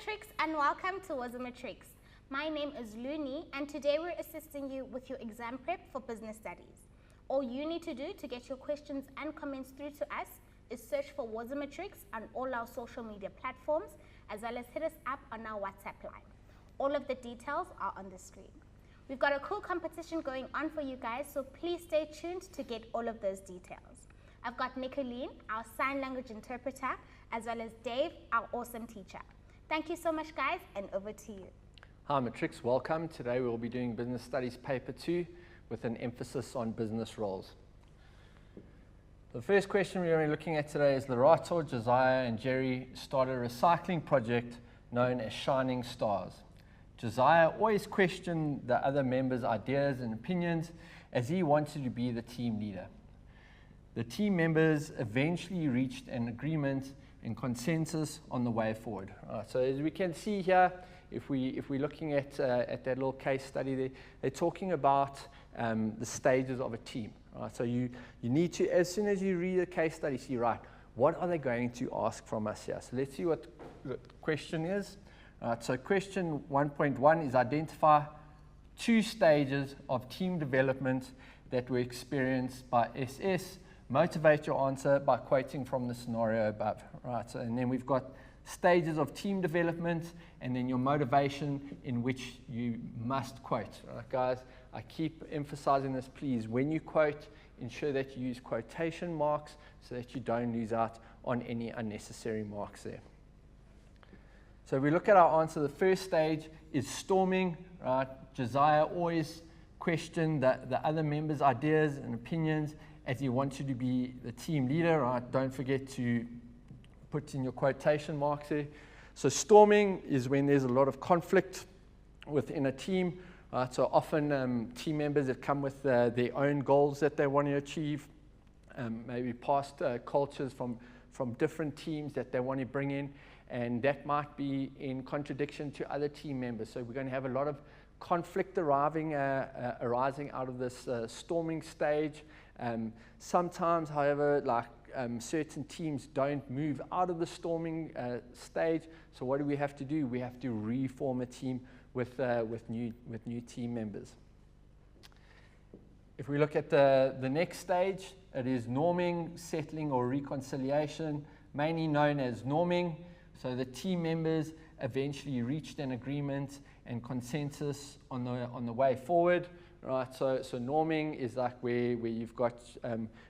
Matrix and welcome to Was Matrix. My name is Luni and today we're assisting you with your exam prep for business studies. All you need to do to get your questions and comments through to us is search for Was Matrix on all our social media platforms as well as hit us up on our WhatsApp line. All of the details are on the screen. We've got a cool competition going on for you guys, so please stay tuned to get all of those details. I've got Nicolene, our sign language interpreter, as well as Dave, our awesome teacher. Thank you so much, guys, and over to you. Hi Matrix, welcome. Today we'll be doing Business Studies Paper 2 with an emphasis on business roles. The first question we're going to be looking at today is Lerato, Josiah and Jerry started a recycling project known as Shining Stars. Josiah always questioned the other members' ideas and opinions as he wanted to be the team leader. The team members eventually reached an agreement and consensus on the way forward. So as we can see here, if we're looking at that little case study, they're talking about the stages of a team. Right? So you need to, as soon as you read the case study, see, right, what are they going to ask from us here? So let's see what the question is. So question 1.1 is identify 2 stages of team development that were experienced by SS. Motivate your answer by quoting from the scenario above. Right, so, and then we've got stages of team development and then your motivation in which you must quote. Right, guys, I keep emphasizing this, please. When you quote, ensure that you use quotation marks so that you don't lose out on any unnecessary marks there. So if we look at our answer, the first stage is storming. Right? Josiah always questioned the other members' ideas and opinions as he wanted to be the team leader. Right? Don't forget to put in your quotation marks there. So storming is when there's a lot of conflict within a team. Right? So often team members that come with their own goals that they want to achieve, maybe past cultures from different teams that they want to bring in, and that might be in contradiction to other team members. So we're going to have a lot of conflict arising out of this storming stage. Sometimes, however, like certain teams don't move out of the storming stage. So what do we have to do? We have to reform a team with new team members. If we look at the next stage, it is norming, settling, or reconciliation, mainly known as norming. So the team members eventually reached an agreement and consensus on the way forward. Right, so norming is like where you've got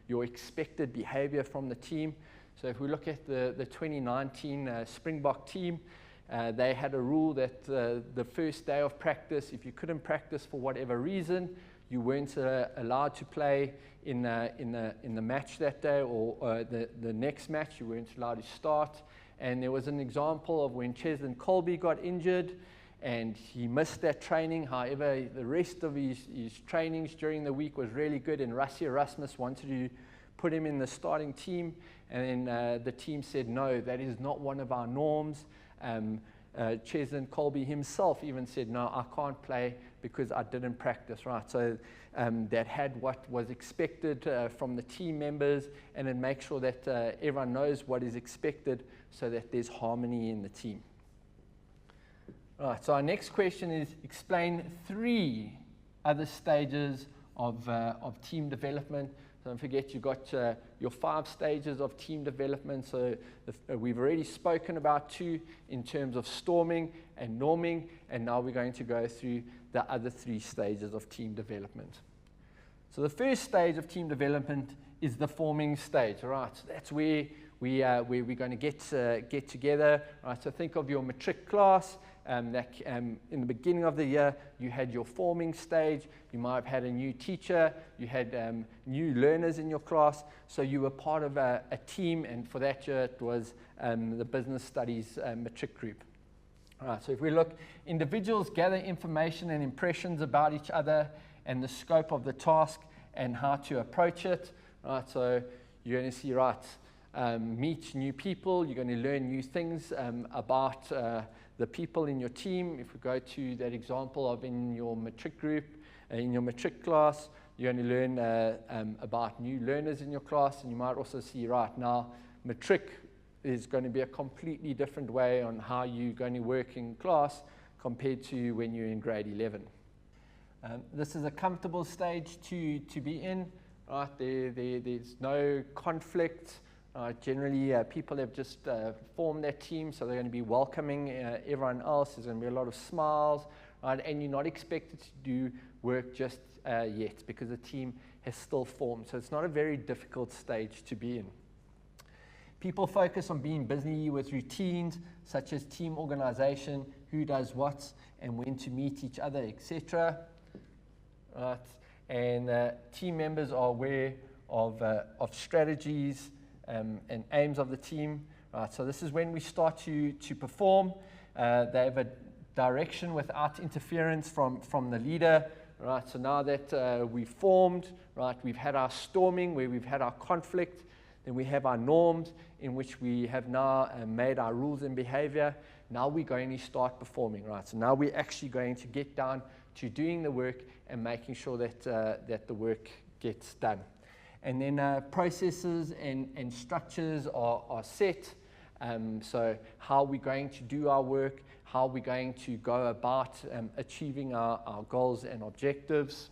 your expected behavior from the team. So if we look at the 2019 Springbok team, they had a rule that the first day of practice, if you couldn't practice for whatever reason, you weren't allowed to play in the match that day or the next match. You weren't allowed to start. And there was an example of when Cheslin Colby got injured and he missed that training. However, the rest of his trainings during the week was really good, and Rassie Erasmus wanted to put him in the starting team. And then the team said, no, that is not one of our norms. Cheslin Colby himself even said, no, I can't play because I didn't practice. Right, so that had what was expected from the team members, and then make sure that everyone knows what is expected so that there's harmony in the team. Right, so our next question is explain 3 other stages of team development. Don't forget you've got your 5 stages of team development. So we've already spoken about 2 in terms of storming and norming, and now we're going to go through the other 3 stages of team development. So the first stage of team development is the forming stage. Right, so that's where we're going to get together. Right, so think of your matric class. In the beginning of the year, you had your forming stage. You might have had a new teacher. You had new learners in your class. So you were part of a team, and for that year, it was the business studies matric group. All right, so if we look, individuals gather information and impressions about each other and the scope of the task and how to approach it. Right, so you're going to see, right, meet new people. You're going to learn new things about the people in your team. If we go to that example of in your matric group, in your matric class, you're going to learn about new learners in your class, and you might also see, right now, matric there's going to be a completely different way on how you're going to work in class compared to when you're in grade 11. This is a comfortable stage to be in. Right? There's no conflict. Generally, people have just formed their team, so they're going to be welcoming everyone else. There's going to be a lot of smiles, right? And you're not expected to do work just yet because the team has still formed. So it's not a very difficult stage to be in. People focus on being busy with routines such as team organization, who does what, and when to meet each other, etc. Right? And team members are aware of strategies and aims of the team. Right? So this is when we start to perform. They have a direction without interference from the leader. Right? So now that we've formed, right, we've had our storming where we've had our conflict. Then we have our norms in which we have now made our rules and behavior. Now we're going to start performing, right? So now we're actually going to get down to doing the work and making sure that, that the work gets done. And then processes and structures are set. So how we're going to do our work, how we're going to go about achieving our goals and objectives.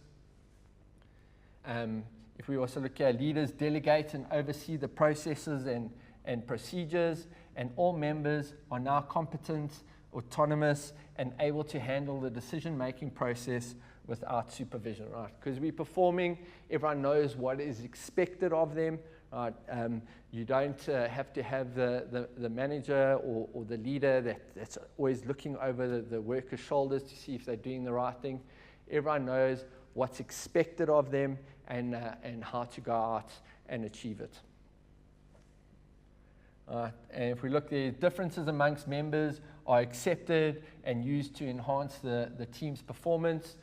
If we also look at leaders delegate and oversee the processes and procedures, and all members are now competent, autonomous, and able to handle the decision-making process without supervision, right? Because we're performing, everyone knows what is expected of them, right? You don't have to have the manager or the leader that's always looking over the workers' shoulders to see if they're doing the right thing. Everyone knows what's expected of them and how to go out and achieve it. And if we look, the differences amongst members are accepted and used to enhance the team's performance.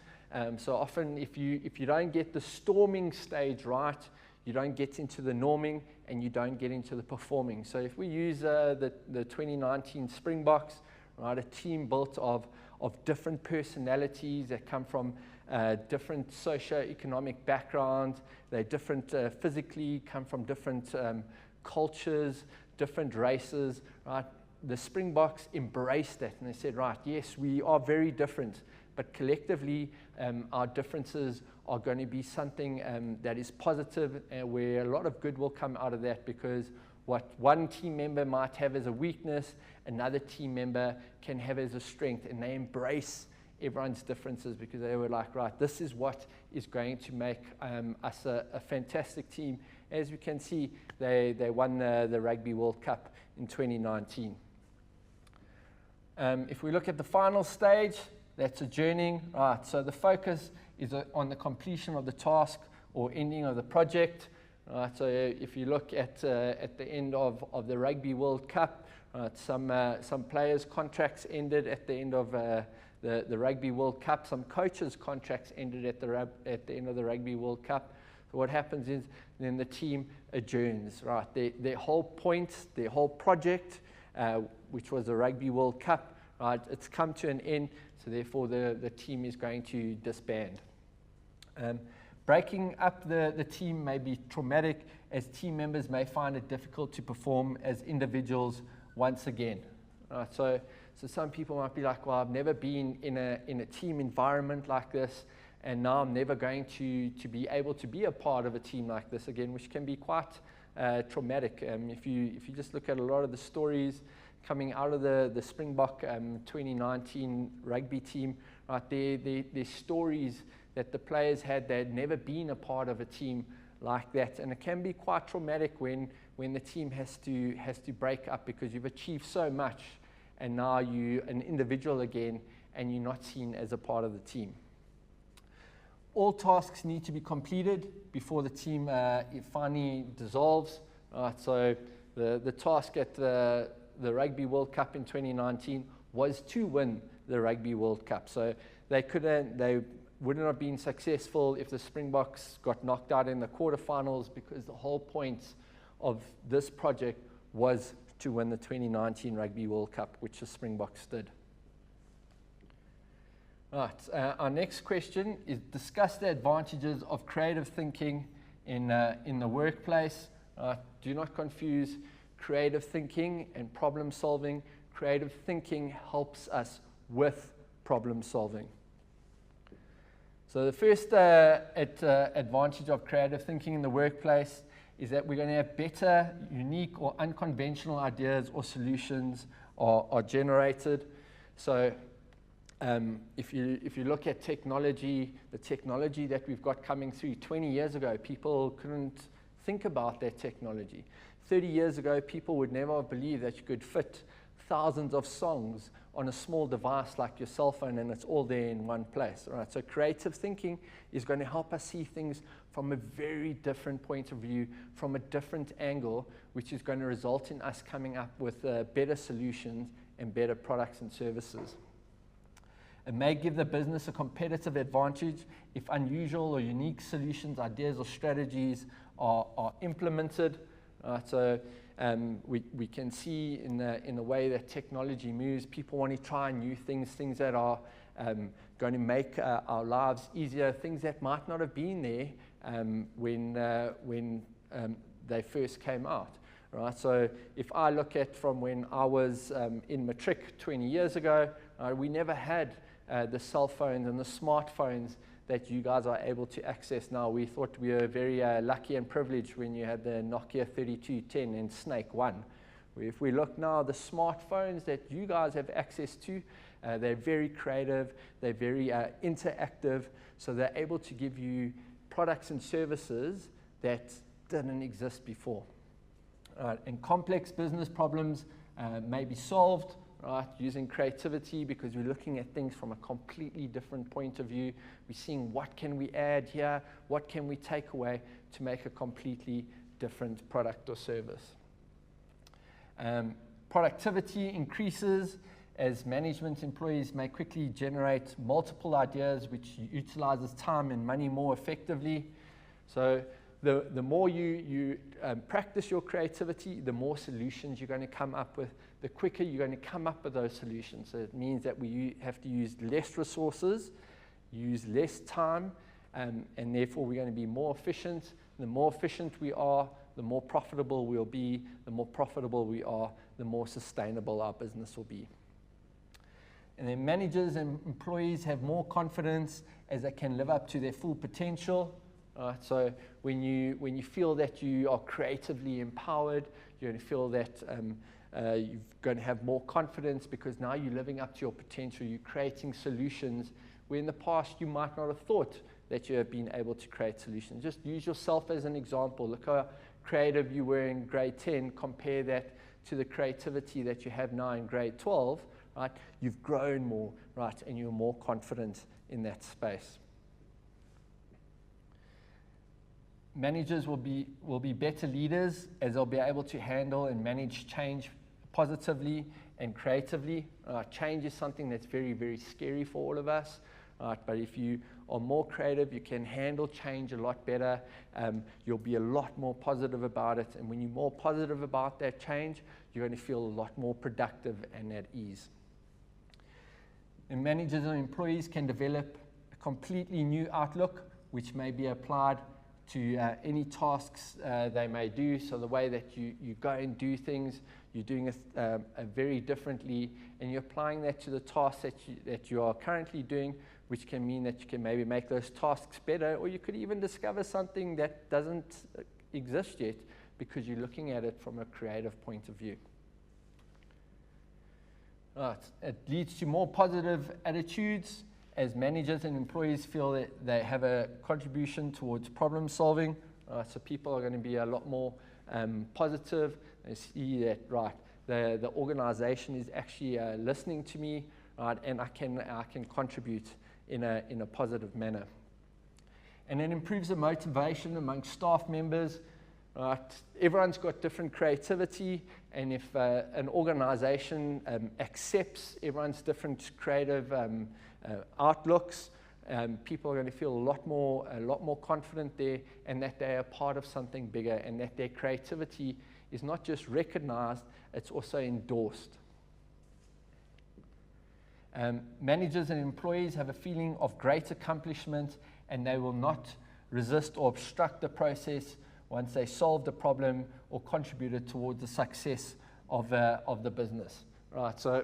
So often if you don't get the storming stage right, you don't get into the norming and you don't get into the performing. So if we use the 2019 Springboks, right, a team built of different personalities that come from different socio-economic backgrounds, they're different physically, come from different cultures, different races, right? The Springboks embraced that and they said, right, yes, we are very different, but collectively our differences are going to be something that is positive, where a lot of good will come out of that, because what one team member might have as a weakness, another team member can have as a strength, and they embrace everyone's differences because they were like, right, this is what is going to make us a fantastic team. As we can see, they won the Rugby World Cup in 2019. If we look at the final stage, that's adjourning. Right, so the focus is on the completion of the task or ending of the project. Right, so if you look at the end of the Rugby World Cup, some players' contracts ended at the end of the Rugby World Cup. Some coaches' contracts ended at the end of the Rugby World Cup. So what happens is then the team adjourns, right? Their whole point, their whole project, which was the Rugby World Cup, right? It's come to an end, so therefore the team is going to disband. Breaking up the team may be traumatic, as team members may find it difficult to perform as individuals once again. Right? So some people might be like, well, I've never been in a team environment like this, and now I'm never going to be able to be a part of a team like this again, which can be quite traumatic. If you just look at a lot of the stories coming out of the Springbok 2019 rugby team, right, their stories that the players had, they had never been a part of a team like that, and it can be quite traumatic when the team has to break up because you've achieved so much, and now you're an individual again, and you're not seen as a part of the team. All tasks need to be completed before the team it finally dissolves. Right, so the task at the Rugby World Cup in 2019 was to win the Rugby World Cup. So they wouldn't have been successful if the Springboks got knocked out in the quarterfinals, because the whole point of this project was to win the 2019 Rugby World Cup, which the Springboks did. Right, our next question is discuss the advantages of creative thinking in the workplace. Do not confuse creative thinking and problem solving. Creative thinking helps us with problem solving. So the first advantage of creative thinking in the workplace is that we're going to have better, unique, or unconventional ideas or solutions are generated. So if you look at technology, the technology that we've got coming through, 20 years ago, people couldn't think about that technology. 30 years ago, people would never have believed that you could fit thousands of songs on a small device like your cell phone, and it's all there in one place. Right? So creative thinking is going to help us see things from a very different point of view, from a different angle, which is going to result in us coming up with better solutions and better products and services. It may give the business a competitive advantage if unusual or unique solutions, ideas, or strategies are implemented. So we can see in the way that technology moves, people want to try new things, things that are going to make our lives easier, things that might not have been there when they first came out. Right? So if I look at from when I was in matric 20 years ago, we never had the cell phones and the smartphones that you guys are able to access now. We thought we were very lucky and privileged when you had the Nokia 3210 and Snake 1. If we look now, the smartphones that you guys have access to, they're very creative, they're very interactive, so they're able to give you products and services that didn't exist before. And complex business problems may be solved, right, using creativity, because we're looking at things from a completely different point of view. We're seeing what can we add here, what can we take away to make a completely different product or service. Productivity increases as management employees may quickly generate multiple ideas, which utilizes time and money more effectively. So the more you practice your creativity, the more solutions you're going to come up with, the quicker you're going to come up with those solutions. So it means that we have to use less resources, use less time, and therefore we're going to be more efficient. The more efficient we are, the more profitable we'll be. The more profitable we are, the more sustainable our business will be. And then managers and employees have more confidence as they can live up to their full potential. So when you feel that you are creatively empowered, you're going to feel that you're going to have more confidence, because now you're living up to your potential. You're creating solutions where in the past you might not have thought that you have been able to create solutions. Just use yourself as an example. Look how creative you were in grade 10. Compare that to the creativity that you have now in grade 12. Right? You've grown more, right, and you're more confident in that space. Managers will be better leaders as they'll be able to handle and manage change positively and creatively. Change is something that's very, very scary for all of us. But if you are more creative, you can handle change a lot better. You'll be a lot more positive about it. And when you're more positive about that change, you're going to feel a lot more productive and at ease. And managers and employees can develop a completely new outlook, which may be applied to any tasks they may do. So the way that you go and do things, you're doing it very differently, and you're applying that to the tasks that you are currently doing, which can mean that you can maybe make those tasks better, or you could even discover something that doesn't exist yet because you're looking at it from a creative point of view. Right. It leads to more positive attitudes as managers and employees feel that they have a contribution towards problem solving. So people are going to be a lot more positive. They see that, right, the organization is actually listening to me, right, and I can contribute in a positive manner. And it improves the motivation among staff members. Right. Everyone's got different creativity, and if an organization accepts everyone's different creative outlooks, people are going to feel a lot more confident there, and that they are part of something bigger, and that their creativity is not just recognized, it's also endorsed. Managers and employees have a feeling of great accomplishment, and they will not resist or obstruct the process once they solved a problem or contributed towards the success of the business, right? So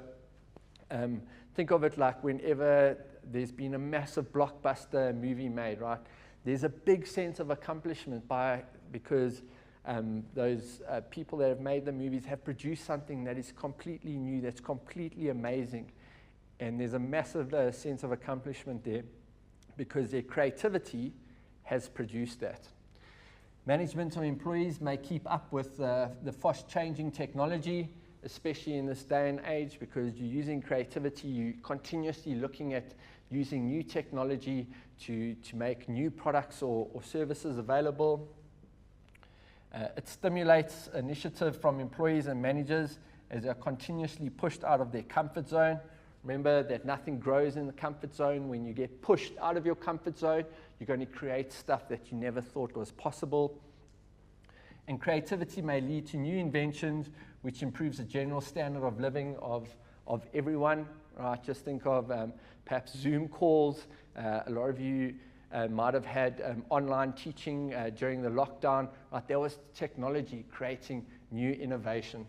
think of it like whenever there's been a massive blockbuster movie made, right? There's a big sense of accomplishment because those people that have made the movies have produced something that is completely new, that's completely amazing. And there's a massive sense of accomplishment there because their creativity has produced that. Management or employees may keep up with the fast-changing technology, especially in this day and age, because you're using creativity, you're continuously looking at using new technology to make new products or services available. It stimulates initiative from employees and managers as they're continuously pushed out of their comfort zone. Remember that nothing grows in the comfort zone. When you get pushed out of your comfort zone, you're going to create stuff that you never thought was possible. And creativity may lead to new inventions, which improves the general standard of living of everyone. Right? Just think of perhaps Zoom calls. A lot of you might have had online teaching during the lockdown. Right? There was technology creating new innovation.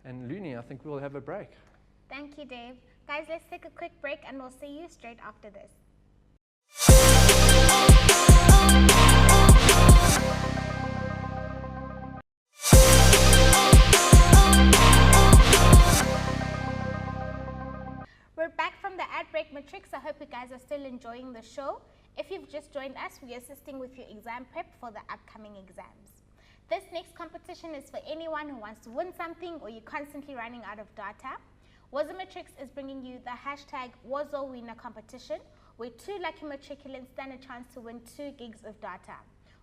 And Luni, I think we'll have a break. Thank you, Dave. Guys, let's take a quick break and we'll see you straight after this. We're back from the ad break, Matrix. I hope you guys are still enjoying the show. If you've just joined us, we're assisting with your exam prep for the upcoming exams. This next competition is for anyone who wants to win something or you're constantly running out of data. Woza Matrix is bringing you the hashtag Woza Winner competition, where 2 lucky matriculants stand a chance to win 2 gigs of data.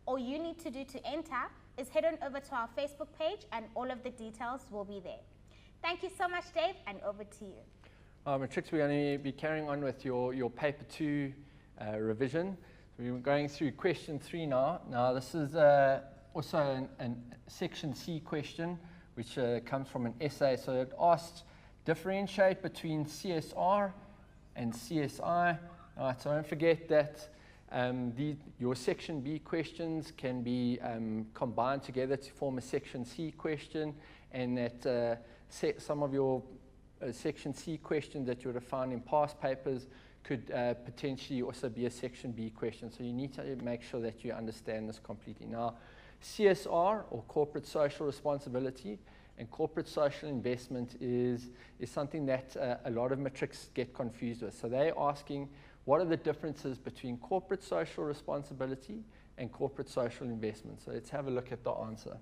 All you need to do to enter is head on over to our Facebook page and all of the details will be there. Thank you so much, Dave, and over to you. Matrix, we're going to be carrying on with your paper 2 revision. So we're going through question 3 now. Now this is also a section C question, which comes from an essay. So it asks, differentiate between CSR and CSI. All right, so don't forget that your section B questions can be combined together to form a section C question, and that some of your section C questions that you would have found in past papers could potentially also be a section B question. So you need to make sure that you understand this completely. Now, CSR, or corporate social responsibility, and corporate social investment is something that a lot of matrics get confused with. So they're asking, what are the differences between corporate social responsibility and corporate social investment? So let's have a look at the answer.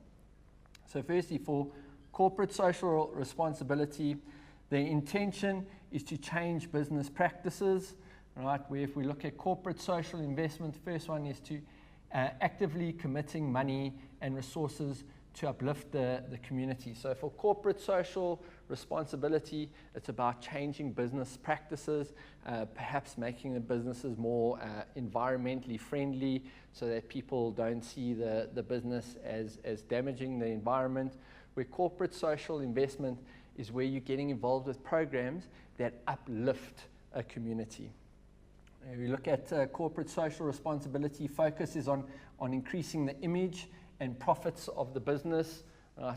So firstly, for corporate social responsibility, the intention is to change business practices, right? Where if we look at corporate social investment, the first one is to actively committing money and resources to uplift the community. So for corporate social responsibility, it's about changing business practices, perhaps making the businesses more environmentally friendly so that people don't see the business as damaging the environment. Where corporate social investment is where you're getting involved with programs that uplift a community. If we look at corporate social responsibility, focus is on increasing the image and profits of the business.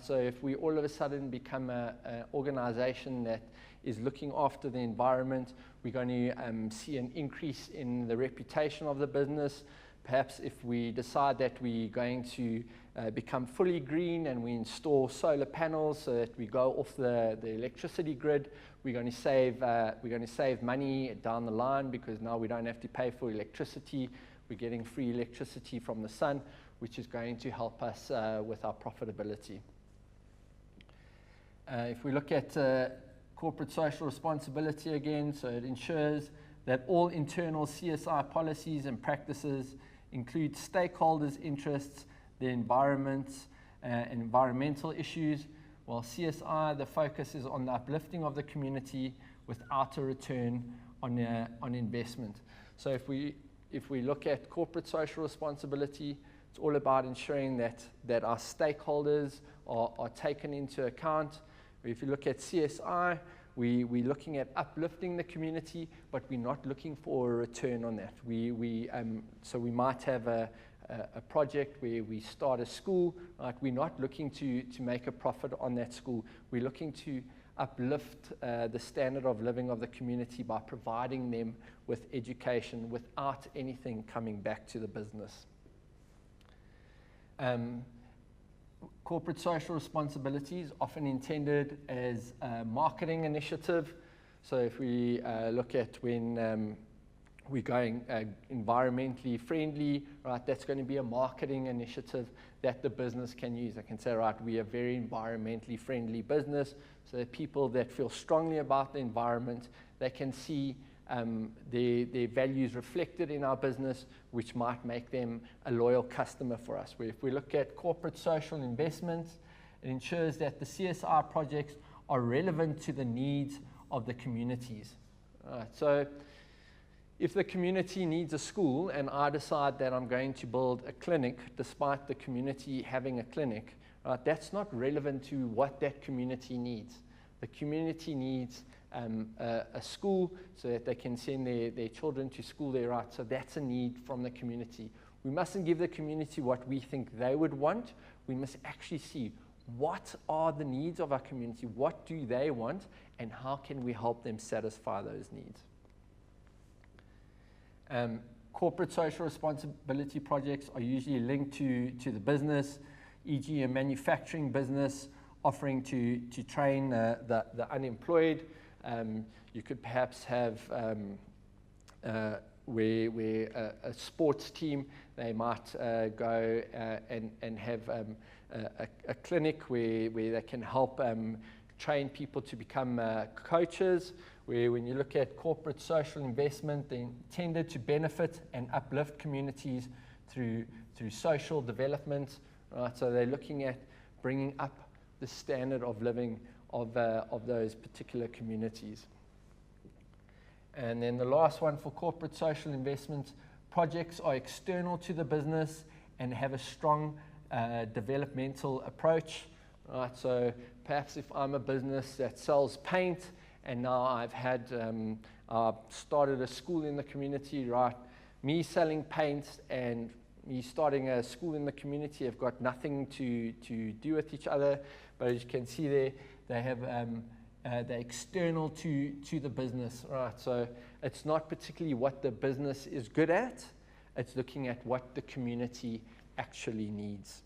So if we all of a sudden become an organization that is looking after the environment, we're going to see an increase in the reputation of the business. Perhaps if we decide that we're going to become fully green and we install solar panels so that we go off the electricity grid, we're going to save money down the line because now we don't have to pay for electricity. We're getting free electricity from the sun, which is going to help us with our profitability. If we look at corporate social responsibility again, so it ensures that all internal CSI policies and practices include stakeholders' interests, the environment, and environmental issues, while CSI, the focus is on the uplifting of the community without a return on investment. So if we look at corporate social responsibility, it's all about ensuring that our stakeholders are taken into account. If you look at CSI, we're looking at uplifting the community, but we're not looking for a return on that. So we might have a a project where we start a school, right? We're not looking to make a profit on that school. We're looking to uplift the standard of living of the community by providing them with education without anything coming back to the business. Corporate social responsibility is often intended as a marketing initiative. So if we look at when we're going environmentally friendly, right, that's going to be a marketing initiative that the business can use. I can say, right, we are a very environmentally friendly business, so that people that feel strongly about the environment, they can see their values reflected in our business, which might make them a loyal customer for us. Where if we look at corporate social investments, it ensures that the CSR projects are relevant to the needs of the communities. So if the community needs a school and I decide that I'm going to build a clinic despite the community having a clinic, that's not relevant to what that community needs. The community needs a school so that they can send their children to school there, right? So that's a need from the community. We mustn't give the community what we think they would want. We must actually see what are the needs of our community, what do they want, and how can we help them satisfy those needs. Corporate social responsibility projects are usually linked to the business, e.g. a manufacturing business offering to train the unemployed. You could perhaps have where a sports team, they might go and have a clinic where they can help train people to become coaches, where when you look at corporate social investment, they're intended to benefit and uplift communities through social development, right? So they're looking at bringing up the standard of living of those particular communities. And then the last one for corporate social investments, projects are external to the business and have a strong developmental approach, right? So perhaps if I'm a business that sells paint and now I've started a school in the community, right? Me selling paint and me starting a school in the community have got nothing to do with each other, but as you can see there, they have they're external to the business, right? So it's not particularly what the business is good at, it's looking at what the community actually needs.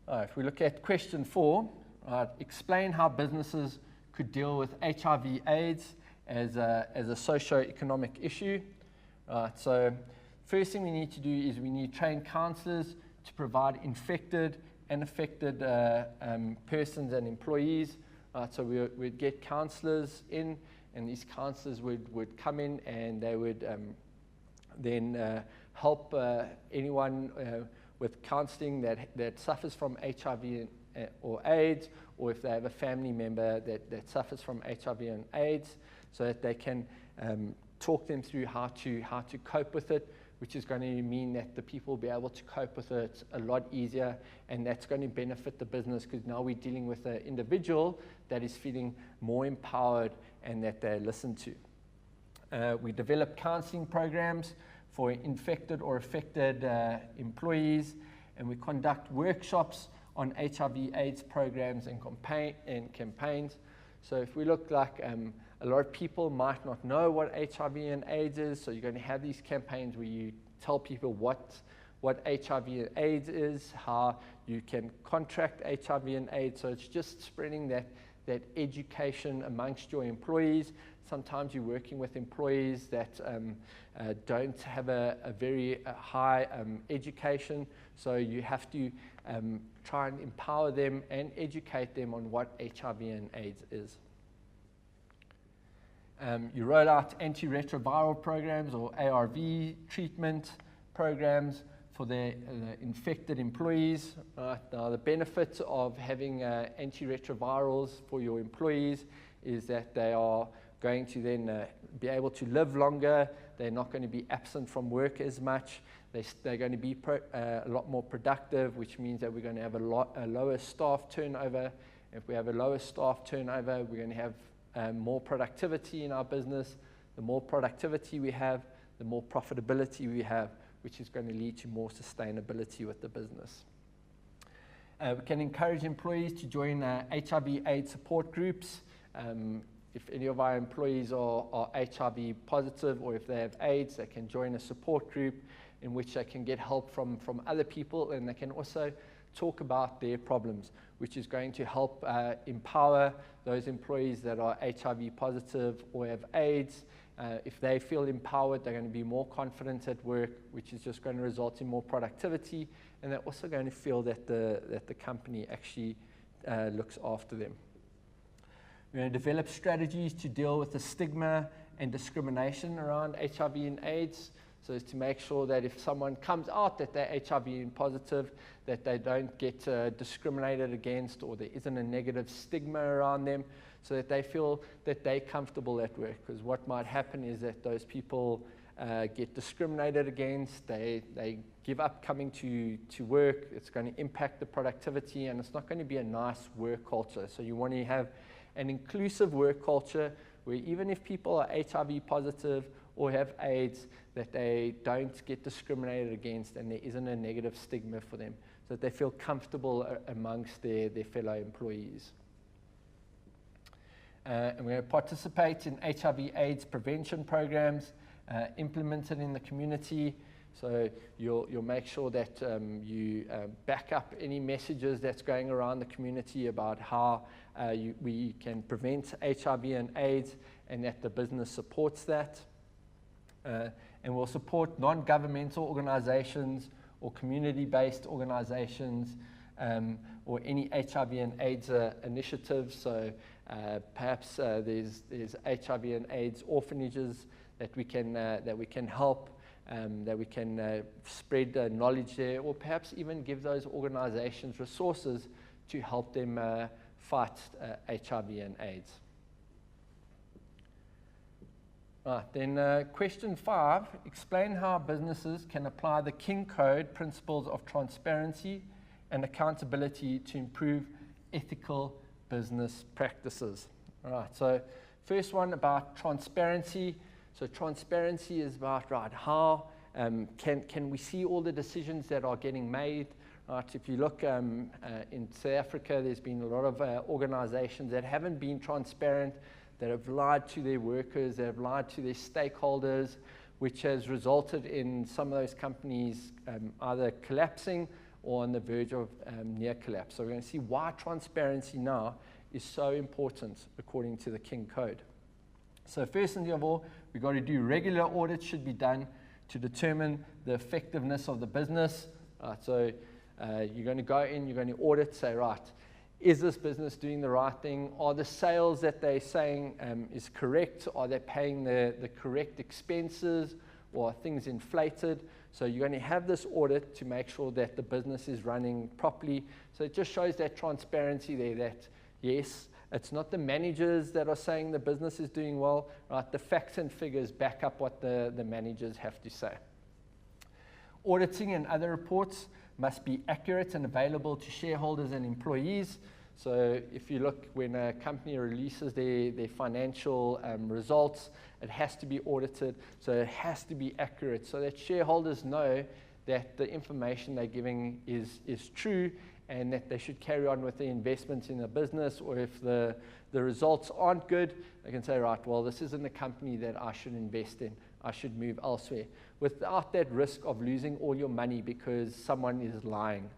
If we look at question 4, explain how businesses could deal with HIV/AIDS as a socio-economic issue. So first thing we need to do is we need trained counsellors to provide infected and affected persons and employees. So we'd get counsellors in, and these counsellors would come in and they would then help anyone with counselling that suffers from HIV or AIDS, or if they have a family member that suffers from HIV and AIDS, so that they can talk them through how to cope with it, which is going to mean that the people will be able to cope with it a lot easier, and that's going to benefit the business because now we're dealing with an individual that is feeling more empowered and that they're listened to. We develop counselling programs for infected or affected employees, and we conduct workshops on HIV/AIDS programs and campaigns. So if we look like a lot of people might not know what HIV and AIDS is, so you're going to have these campaigns where you tell people what HIV and AIDS is, how you can contract HIV and AIDS. So it's just spreading that education amongst your employees. Sometimes you're working with employees that don't have a very high education, so you have to try and empower them and educate them on what HIV and AIDS is. You roll out antiretroviral programs or ARV treatment programs for the infected employees. Now the benefit of having antiretrovirals for your employees is that they are going to then be able to live longer. They're not going to be absent from work as much. They're going to be a lot more productive, which means that we're going to have a lower staff turnover. If we have a lower staff turnover, we're going to have more productivity in our business. The more productivity we have, the more profitability we have, which is going to lead to more sustainability with the business. We can encourage employees to join HIV/AIDS support groups. If any of our employees are HIV positive or if they have AIDS, they can join a support group in which they can get help from other people, and they can also talk about their problems, which is going to help empower those employees that are HIV positive or have AIDS. If they feel empowered, they're going to be more confident at work, which is just going to result in more productivity, and they're also going to feel that the company actually looks after them. We're going to develop strategies to deal with the stigma and discrimination around HIV and AIDS. So as to make sure that if someone comes out that they're HIV positive, that they don't get discriminated against, or there isn't a negative stigma around them, so that they feel that they're comfortable at work. Because what might happen is that those people get discriminated against, they give up coming to work, it's going to impact the productivity, and it's not going to be a nice work culture. So you want to have an inclusive work culture where even if people are HIV positive or have AIDS, that they don't get discriminated against and there isn't a negative stigma for them, so that they feel comfortable amongst their fellow employees. And we're going to participate in HIV/AIDS prevention programs implemented in the community. So you'll make sure that you back up any messages that's going around the community about how we can prevent HIV and AIDS, and that the business supports that. And we'll support non-governmental organizations or community-based organizations or any HIV and AIDS initiatives. So perhaps there's HIV and AIDS orphanages that we can help, that we can spread knowledge there, or perhaps even give those organizations resources to help them fight HIV and AIDS. Then question 5, explain how businesses can apply the King Code principles of transparency and accountability to improve ethical business practices. All right, so first one about transparency. So transparency is about, right, how can we see all the decisions that are getting made? Right, if you look in South Africa, there's been a lot of organizations that haven't been transparent, that have lied to their workers, that have lied to their stakeholders, which has resulted in some of those companies either collapsing or on the verge of near collapse. So we're going to see why transparency now is so important according to the King Code. So first thing of all, we've got to do regular audits should be done to determine the effectiveness of the business. So you're going to go in, you're going to audit, say, right, is this business doing the right thing? Are the sales that they're saying is correct? Are they paying the correct expenses, or are things inflated? So you're going to have this audit to make sure that the business is running properly. So it just shows that transparency there, that yes, it's not the managers that are saying the business is doing well, right? The facts and figures back up what the managers have to say. Auditing and other reports must be accurate and available to shareholders and employees. So if you look, when a company releases their financial results, it has to be audited, so it has to be accurate, so that shareholders know that the information they're giving is true, and that they should carry on with the investments in the business. Or if the results aren't good, they can say, right, well, this isn't a company that I should invest in. I should move elsewhere, without that risk of losing all your money because someone is lying.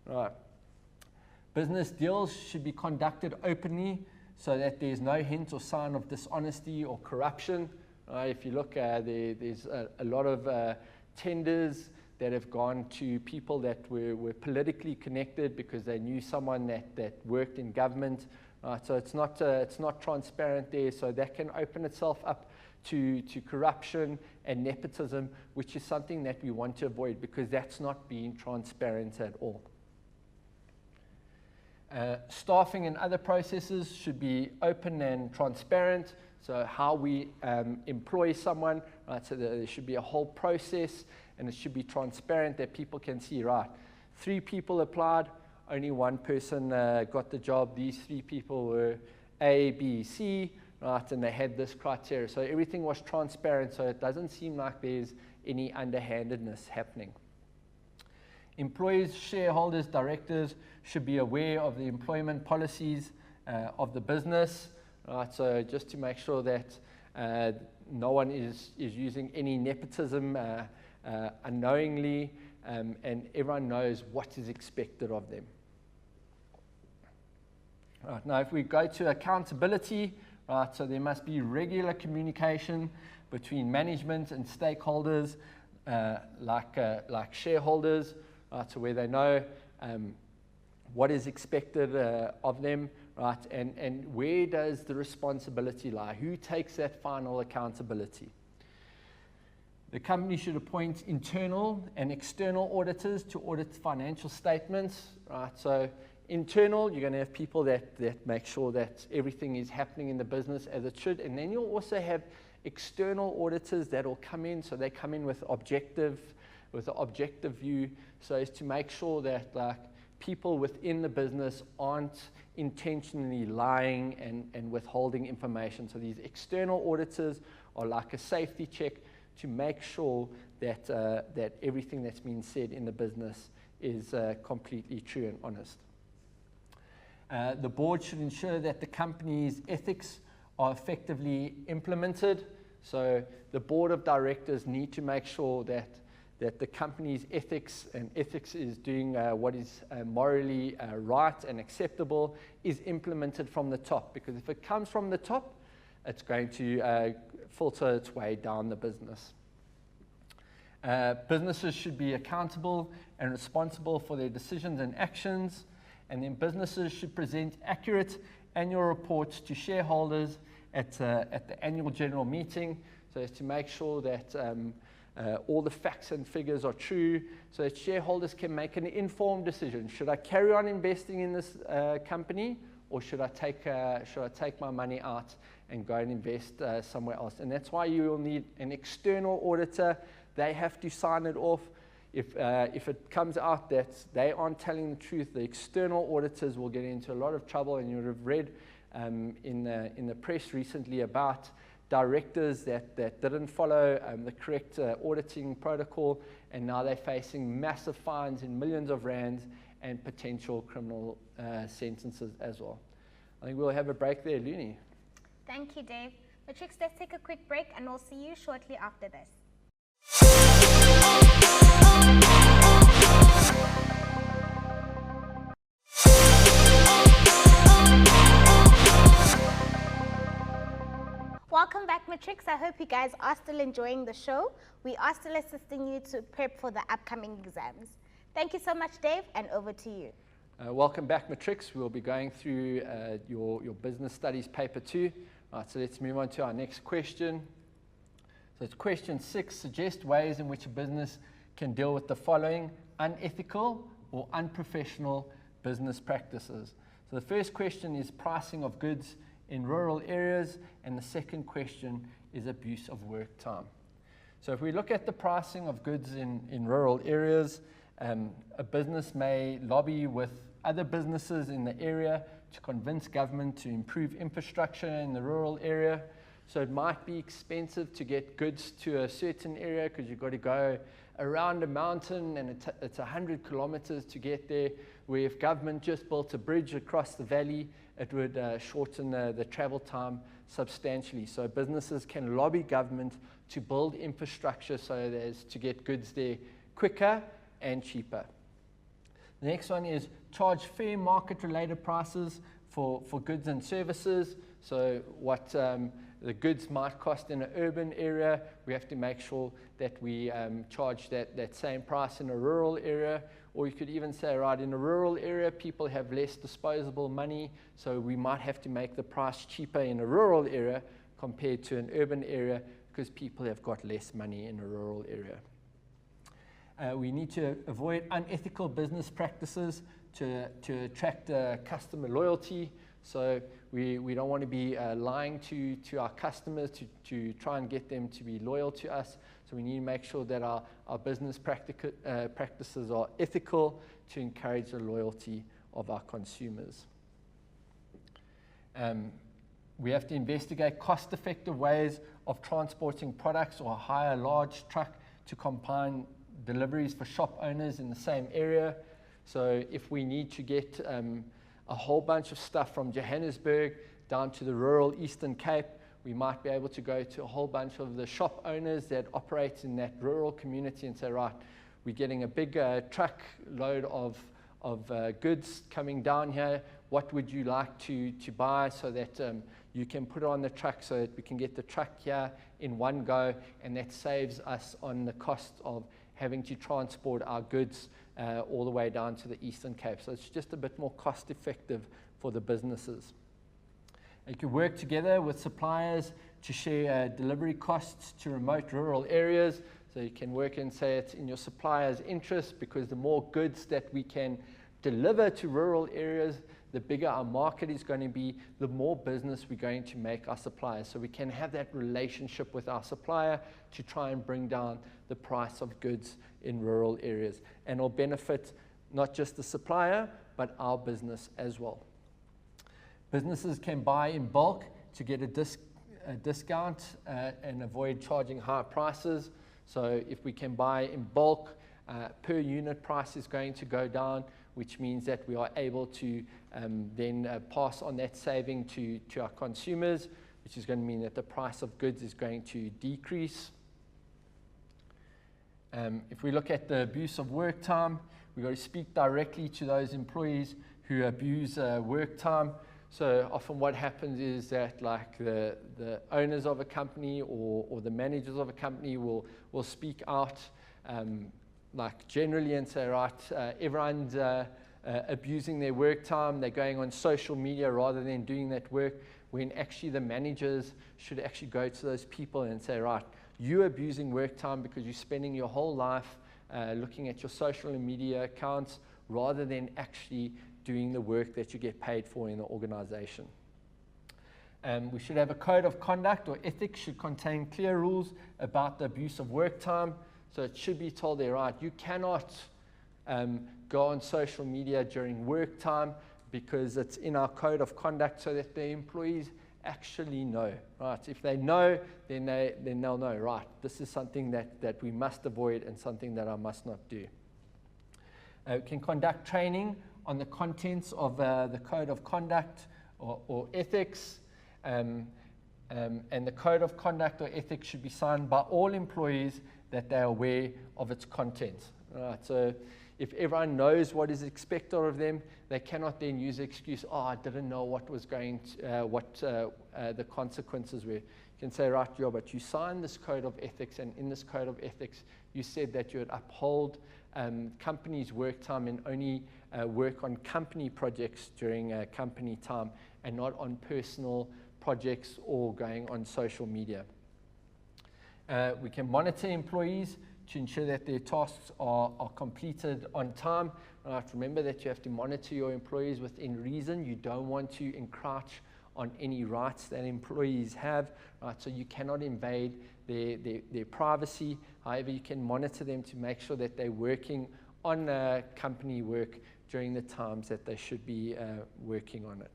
Right. Business deals should be conducted openly so that there's no hint or sign of dishonesty or corruption. If you look, there's a lot of tenders that have gone to people that were politically connected because they knew someone that worked in government. So it's not transparent there, so that can open itself up to corruption and nepotism, which is something that we want to avoid, because that's not being transparent at all. Staffing and other processes should be open and transparent. So how we employ someone, right? So there should be a whole process, and it should be transparent that people can see, right, 3 people applied, only 1 person got the job. These 3 people were A, B, C, right, and they had this criteria. So everything was transparent, so it doesn't seem like there's any underhandedness happening. Employees, shareholders, directors should be aware of the employment policies of the business, right? So just to make sure that no one is using any nepotism unknowingly, and everyone knows what is expected of them. Right, now if we go to accountability, right, so there must be regular communication between management and stakeholders, like shareholders, right, so where they know what is expected of them, right, and where does the responsibility lie? Who takes that final accountability? The company should appoint internal and external auditors to audit financial statements, right? So internal, you're going to have people that make sure that everything is happening in the business as it should, and then you'll also have external auditors that will come in, so they come in with an objective view, so as to make sure that people within the business aren't intentionally lying and withholding information. So these external auditors are like a safety check to make sure that everything that's been said in the business is completely true and honest. The board should ensure that the company's ethics are effectively implemented. So the board of directors need to make sure that the company's ethics is doing what is morally right and acceptable, is implemented from the top. Because if it comes from the top, it's going to filter its way down the business. Businesses should be accountable and responsible for their decisions and actions, and then businesses should present accurate annual reports to shareholders at the annual general meeting, so as to make sure that all the facts and figures are true, so that shareholders can make an informed decision. Should I carry on investing in this company, or should I take my money out and go and invest somewhere else? And that's why you will need an external auditor. They have to sign it off. If it comes out that they aren't telling the truth, the external auditors will get into a lot of trouble. And you would have read in the press recently about directors that didn't follow the correct auditing protocol, and now they're facing massive fines in millions of rands and potential criminal sentences as well. I think we'll have a break there, Luni. Thank you, Dave. Matrix, let's take a quick break and we'll see you shortly after this. Welcome back, Matrix. I hope you guys are still enjoying the show. We are still assisting you to prep for the upcoming exams. Thank you so much, Dave, and over to you. Welcome back, Matrix. We'll be going through your business studies paper 2. Right, so let's move on to our next question. So it's question 6. Suggest ways in which a business can deal with the following: unethical or unprofessional business practices. So the first question is pricing of goods in rural areas, and the second question is abuse of work time. So if we look at the pricing of goods in rural areas, a business may lobby with other businesses in the area to convince government to improve infrastructure in the rural area. So it might be expensive to get goods to a certain area because you've got to go around a mountain, and it's 100 kilometers to get there, where if government just built a bridge across the valley, it would shorten the travel time substantially. So businesses can lobby government to build infrastructure so as to get goods there quicker and cheaper. The next one is charge fair market-related prices for goods and services. So what the goods might cost in an urban area, we have to make sure that we charge that same price in a rural area. Or you could even say, right, in a rural area, people have less disposable money, so we might have to make the price cheaper in a rural area compared to an urban area because people have got less money in a rural area. We need to avoid unethical business practices to attract customer loyalty. So we don't want to be lying to our customers to try and get them to be loyal to us. So we need to make sure that our business practices are ethical to encourage the loyalty of our consumers. We have to investigate cost-effective ways of transporting products or hire a large truck to combine deliveries for shop owners in the same area. So if we need to get a whole bunch of stuff from Johannesburg down to the rural Eastern Cape, we might be able to go to a whole bunch of the shop owners that operate in that rural community and say, right, we're getting a big truck load of goods coming down here. What would you like to buy so that you can put it on the truck so that we can get the truck here in one go, and that saves us on the cost of having to transport our goods all the way down to the Eastern Cape. So it's just a bit more cost effective for the businesses. You can work together with suppliers to share delivery costs to remote rural areas. So you can work and say it's in your supplier's interest, because the more goods that we can deliver to rural areas, the bigger our market is going to be, the more business we're going to make our suppliers. So we can have that relationship with our supplier to try and bring down the price of goods in rural areas. And it'll benefit not just the supplier, but our business as well. Businesses can buy in bulk to get a discount and avoid charging high prices. So if we can buy in bulk, per unit price is going to go down, which means that we are able to then pass on that saving to our consumers, which is going to mean that the price of goods is going to decrease. If we look at the abuse of work time, we've got to speak directly to those employees who abuse work time. So often what happens is that like the owners of a company or the managers of a company will speak out like generally and say, right, everyone's abusing their work time. They're going on social media rather than doing that work, when actually the managers should actually go to those people and say, right, you're abusing work time because you're spending your whole life looking at your social media accounts rather than actually doing the work that you get paid for in the organization. We should have a code of conduct, or ethics should contain clear rules about the abuse of work time. So it should be told there, right, you cannot go on social media during work time, because it's in our code of conduct, so that the employees actually know, right? If they know, then they'll know, right, this is something that we must avoid and something that I must not do. We can conduct training on the contents of the code of conduct or ethics, and the code of conduct or ethics should be signed by all employees that they're aware of its contents. Right, so if everyone knows what is expected of them, they cannot then use the excuse, oh, I didn't know what was going to, the consequences were. You can say, right, yeah, but you signed this code of ethics, and in this code of ethics, you said that you would uphold companies' work time and only work on company projects during company time, and not on personal projects or going on social media. We can monitor employees to ensure that their tasks are completed on time. Remember that you have to monitor your employees within reason. You don't want to encroach on any rights that employees have, right? So you cannot invade their privacy. However, you can monitor them to make sure that they're working on company work during the times that they should be working on it.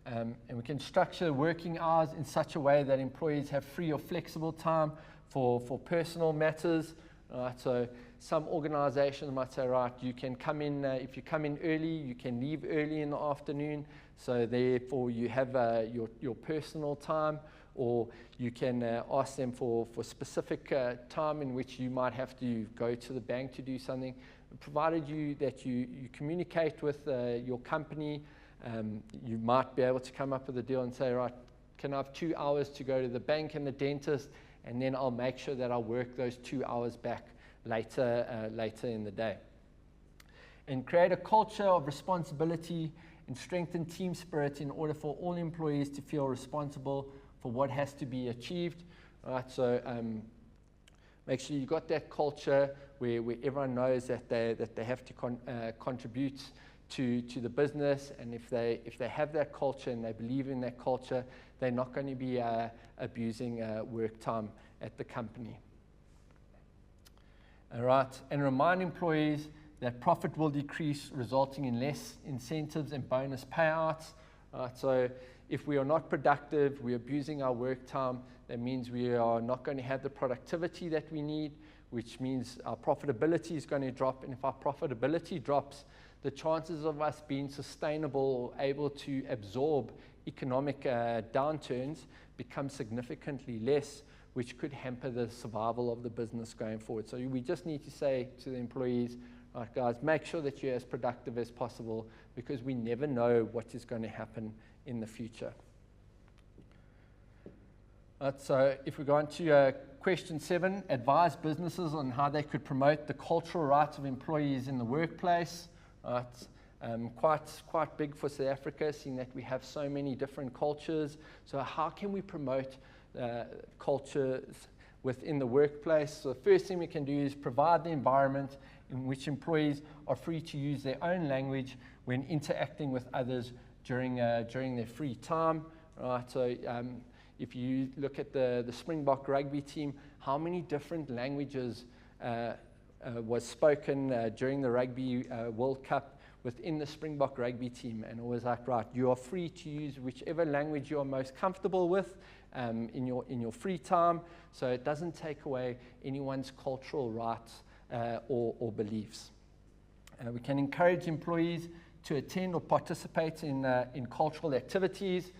And we can structure working hours in such a way that employees have free or flexible time for personal matters. Right? So some organizations might say, right, you can come in, if you come in early, you can leave early in the afternoon. So therefore you have your personal time, or you can ask them for specific time in which you might have to go to the bank to do something. Provided that you communicate with your company, you might be able to come up with a deal and say, right, can I have 2 hours to go to the bank and the dentist, and then I'll make sure that I'll work those 2 hours back later in the day. And create a culture of responsibility and strengthen team spirit in order for all employees to feel responsible for what has to be achieved. Right? So make sure you got that culture where everyone knows that they have to contribute to the business, and if they have that culture and they believe in that culture, they're not going to be abusing work time at the company. All right, and remind employees that profit will decrease, resulting in less incentives and bonus payouts. Right, so if we are not productive, we're abusing our work time, that means we are not going to have the productivity that we need, which means our profitability is going to drop. And if our profitability drops, the chances of us being sustainable, able to absorb economic downturns become significantly less, which could hamper the survival of the business going forward. So we just need to say to the employees, right, guys, make sure that you're as productive as possible, because we never know what is going to happen in the future. Right, so if we go on to question 7, advise businesses on how they could promote the cultural rights of employees in the workplace. Right, quite big for South Africa, seeing that we have so many different cultures. So how can we promote cultures within the workplace? So the first thing we can do is provide the environment in which employees are free to use their own language when interacting with others during their free time. Right, so if you look at the Springbok rugby team, how many different languages was spoken during the Rugby World Cup within the Springbok rugby team? And it was like, right, you are free to use whichever language you are most comfortable with in your free time, so it doesn't take away anyone's cultural rights or beliefs. We can encourage employees to attend or participate in cultural activities.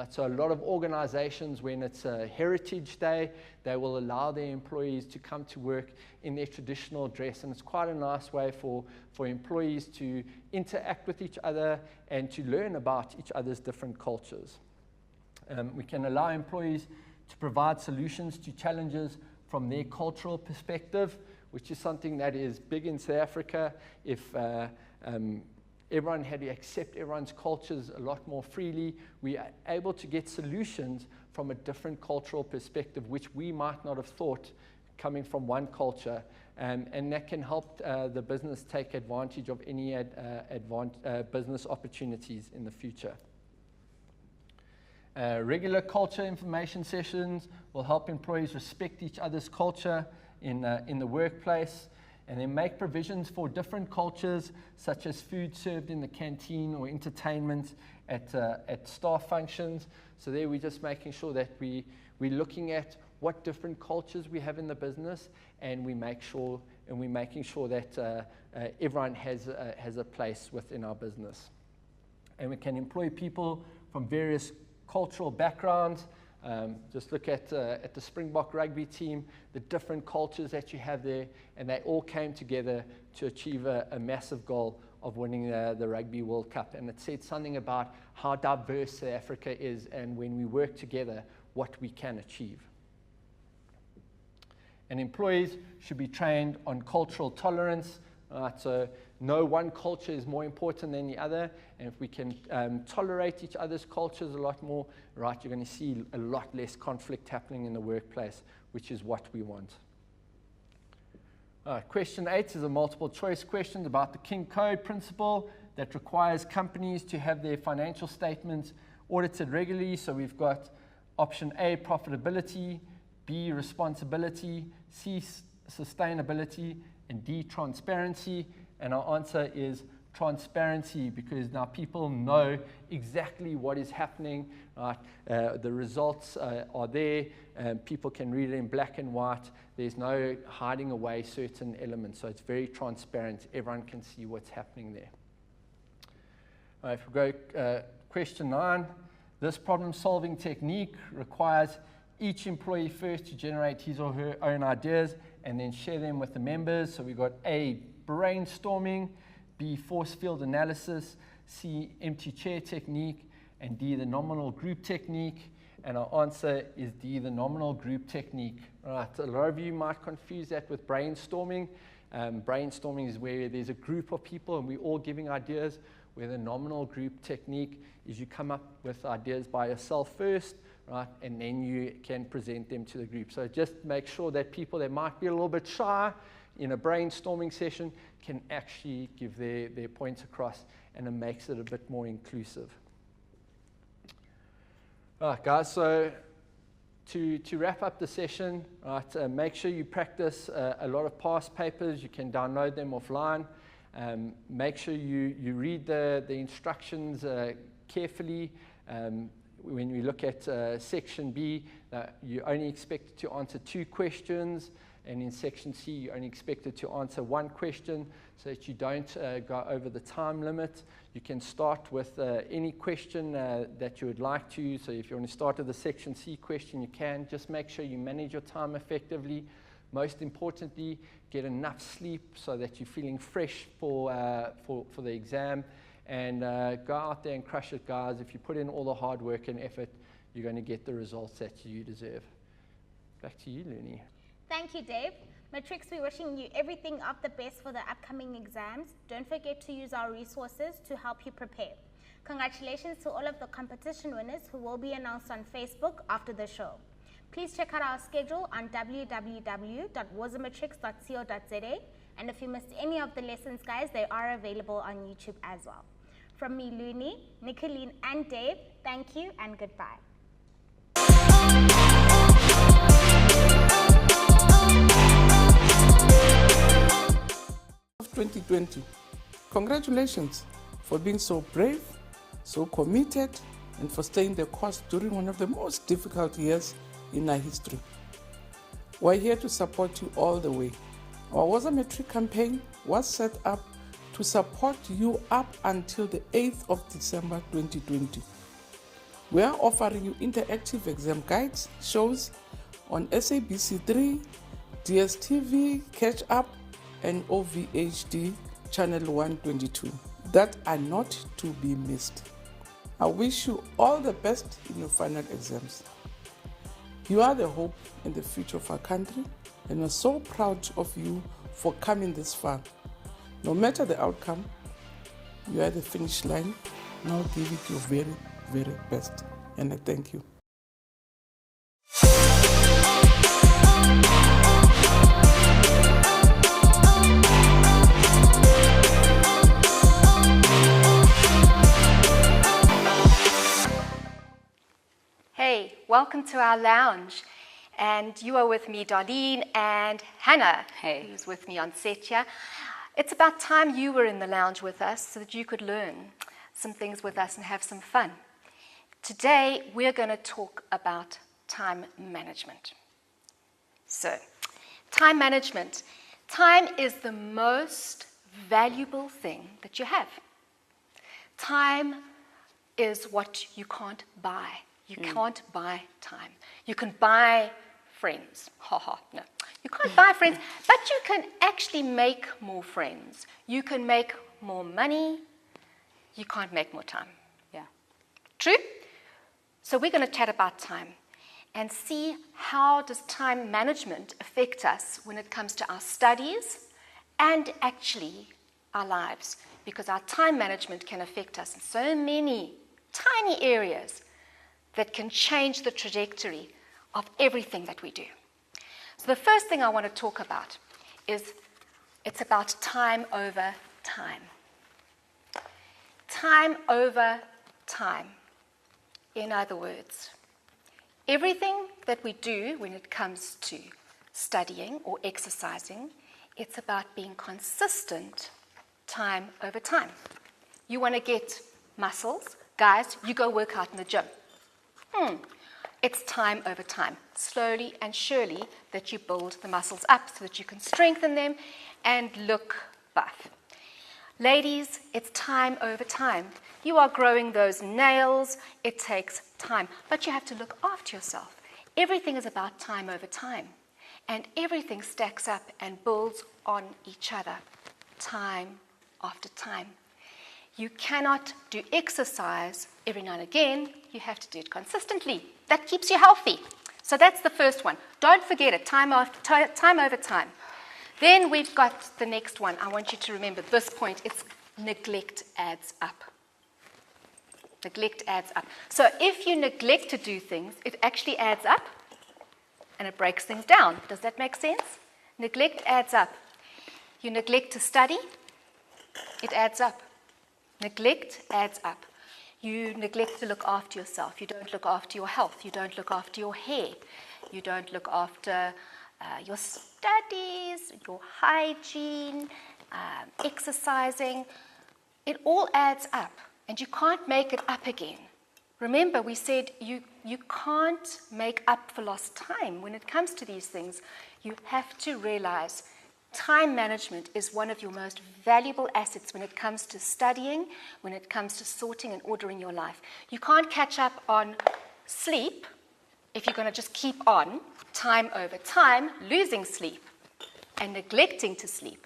So a lot of organizations, when it's a Heritage Day, they will allow their employees to come to work in their traditional dress, and it's quite a nice way for employees to interact with each other and to learn about each other's different cultures. We can allow employees to provide solutions to challenges from their cultural perspective, which is something that is big in South Africa. If everyone had to accept everyone's cultures a lot more freely, we are able to get solutions from a different cultural perspective, which we might not have thought coming from one culture, and that can help the business take advantage of any business opportunities in the future. Regular culture information sessions will help employees respect each other's culture in the workplace, and then make provisions for different cultures, such as food served in the canteen or entertainment at staff functions. So there we're just making sure that we're looking at what different cultures we have in the business, and we're making sure that everyone has a place within our business. And we can employ people from various cultural backgrounds. Just look at the Springbok rugby team, the different cultures that you have there, and they all came together to achieve a massive goal of winning the Rugby World Cup. And it said something about how diverse South Africa is, and when we work together, what we can achieve. And employees should be trained on cultural tolerance. So no one culture is more important than the other, and if we can tolerate each other's cultures a lot more, right, you're going to see a lot less conflict happening in the workplace, which is what we want. Question 8 is a multiple choice question about the King Code principle that requires companies to have their financial statements audited regularly. So we've got option A, profitability, B, responsibility, C, sustainability, and D, transparency. And our answer is transparency, because now people know exactly what is happening. Right? The results are there, and people can read it in black and white. There's no hiding away certain elements, so it's very transparent. Everyone can see what's happening there. If we go question 9, this problem-solving technique requires each employee first to generate his or her own ideas and then share them with the members. So we've got A, brainstorming, B, force field analysis, C, empty chair technique, and D, the nominal group technique. And our answer is D, the nominal group technique. Right, a lot of you might confuse that with brainstorming. Brainstorming is where there's a group of people and we're all giving ideas, where the nominal group technique is you come up with ideas by yourself first, right, and then you can present them to the group. So just make sure that people that might be a little bit shy in a brainstorming session can actually give their points across, and it makes it a bit more inclusive. All right, guys, so to wrap up the session, right, make sure you practice a lot of past papers. You can download them offline. Make sure you read the instructions carefully. when we look at section B, you're only expected to answer 2 questions, and in section C, you're only expected to answer 1 question so that you don't go over the time limit. You can start with any question that you would like to. So if you want to start with the section C question, you can. Just make sure you manage your time effectively. Most importantly, get enough sleep so that you're feeling fresh for the exam. And go out there and crush it, guys. If you put in all the hard work and effort, you're going to get the results that you deserve. Back to you, Luni. Thank you, Dave. Matrix, we're wishing you everything of the best for the upcoming exams. Don't forget to use our resources to help you prepare. Congratulations to all of the competition winners who will be announced on Facebook after the show. Please check out our schedule on www.wozamatrix.co.za, and if you missed any of the lessons, guys, they are available on YouTube as well. From me, Luni, Nicoline, and Dave, thank you and goodbye. Of 2020. Congratulations for being so brave, so committed, and for staying the course during one of the most difficult years in our history. We're here to support you all the way. Our Woza Matric campaign was set up to support you up until the 8th of December 2020. We are offering you interactive exam guides, shows on SABC3, DSTV, Catch Up, and OVHD Channel 122 that are not to be missed. I wish you all the best in your final exams. You are the hope and the future of our country, and we're so proud of you for coming this far. No matter the outcome, you are at the finish line. Now give it your very, very best. And I thank you. Hey, welcome to our lounge. And you are with me, Darlene, and Hannah, who's with me on set here. It's about time you were in the lounge with us so that you could learn some things with us and have some fun. Today, we're going to talk about time management. So, time management. Time is the most valuable thing that you have. Time is what you can't buy. You can't buy time. You can buy friends. No. You can't buy friends, but you can actually make more friends. You can make more money. You can't make more time. Yeah. True? So we're going to chat about time and see how does time management affect us when it comes to our studies and actually our lives, because our time management can affect us in so many tiny areas that can change the trajectory of everything that we do. So the first thing I want to talk about is it's about time over time. Time over time. In other words, everything that we do when it comes to studying or exercising, it's about being consistent time over time. You want to get muscles, guys, you go work out in the gym. It's time over time, slowly and surely, that you build the muscles up so that you can strengthen them and look buff. Ladies, it's time over time. You are growing those nails, it takes time, but you have to look after yourself. Everything is about time over time, and everything stacks up and builds on each other, time after time. You cannot do exercise every now and again. You have to do it consistently. That keeps you healthy. So that's the first one. Don't forget it, time over time. Then we've got the next one. I want you to remember this point. It's neglect adds up. Neglect adds up. So if you neglect to do things, it actually adds up and it breaks things down. Does that make sense? Neglect adds up. You neglect to study, it adds up. Neglect adds up. You neglect to look after yourself. You don't look after your health. You don't look after your hair. You don't look after your studies, your hygiene, exercising. It all adds up, and you can't make it up again Remember, we said you can't make up for lost time when it comes to these things. You have to realize time management is one of your most valuable assets when it comes to studying, when it comes to sorting and ordering your life. You can't catch up on sleep if you're going to just keep on, time over time, losing sleep and neglecting to sleep.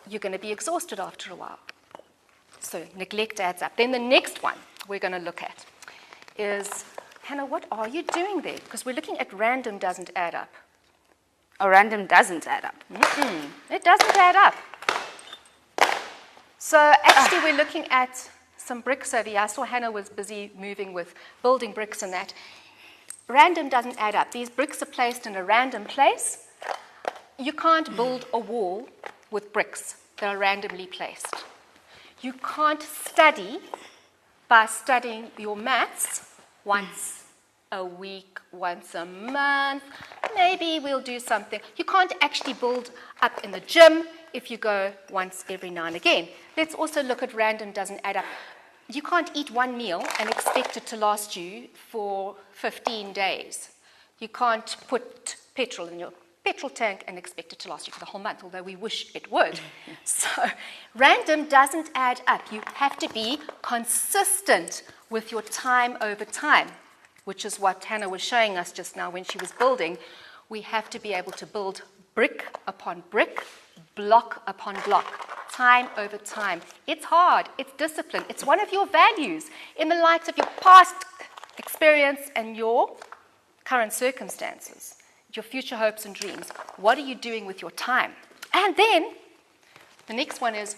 You're going to be exhausted after a while. So neglect adds up. Then the next one we're going to look at is, Hannah, what are you doing there? Because we're looking at random doesn't add up. Oh, random doesn't add up. It doesn't add up. So actually we're looking at some bricks over here. I saw Hannah was busy moving with building bricks and that. Random doesn't add up. These bricks are placed in a random place. You can't build a wall with bricks that are randomly placed. You can't study by studying your maths once a week, once a month. Maybe we'll do something. You can't actually build up in the gym if you go once every now and again. Let's also look at random doesn't add up. You can't eat one meal and expect it to last you for 15 days. You can't put petrol in your petrol tank and expect it to last you for the whole month, although we wish it would. So random doesn't add up. You have to be consistent with your time over time, which is what Hannah was showing us just now when she was building. We have to be able to build brick upon brick, block upon block, time over time. It's hard. It's discipline. It's one of your values in the light of your past experience and your current circumstances, your future hopes and dreams. What are you doing with your time? And then the next one is,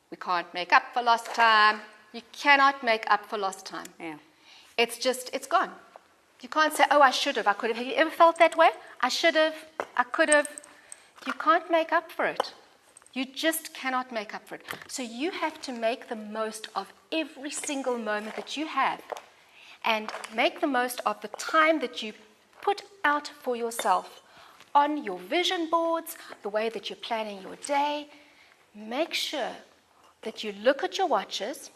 we can't make up for lost time. You cannot make up for lost time. Yeah. It's just, it's gone. You can't say, oh, I should have, I could have. Have you ever felt that way? I should have, I could have. You can't make up for it. You just cannot make up for it. So you have to make the most of every single moment that you have and make the most of the time that you put out for yourself on your vision boards, the way that you're planning your day. Make sure that you look at your watches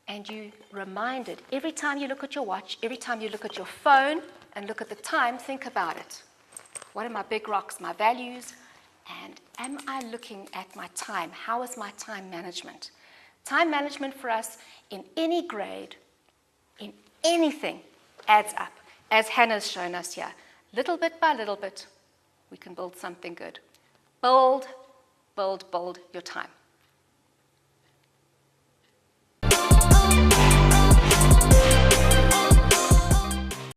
and you reminded every time you look at your watch, every time you look at your phone and look at the time, think about it. What are my big rocks, my values? And am I looking at my time? How is my time management? Time management for us in any grade, in anything, adds up. As Hannah's shown us here, little bit by little bit, we can build something good. Build your time.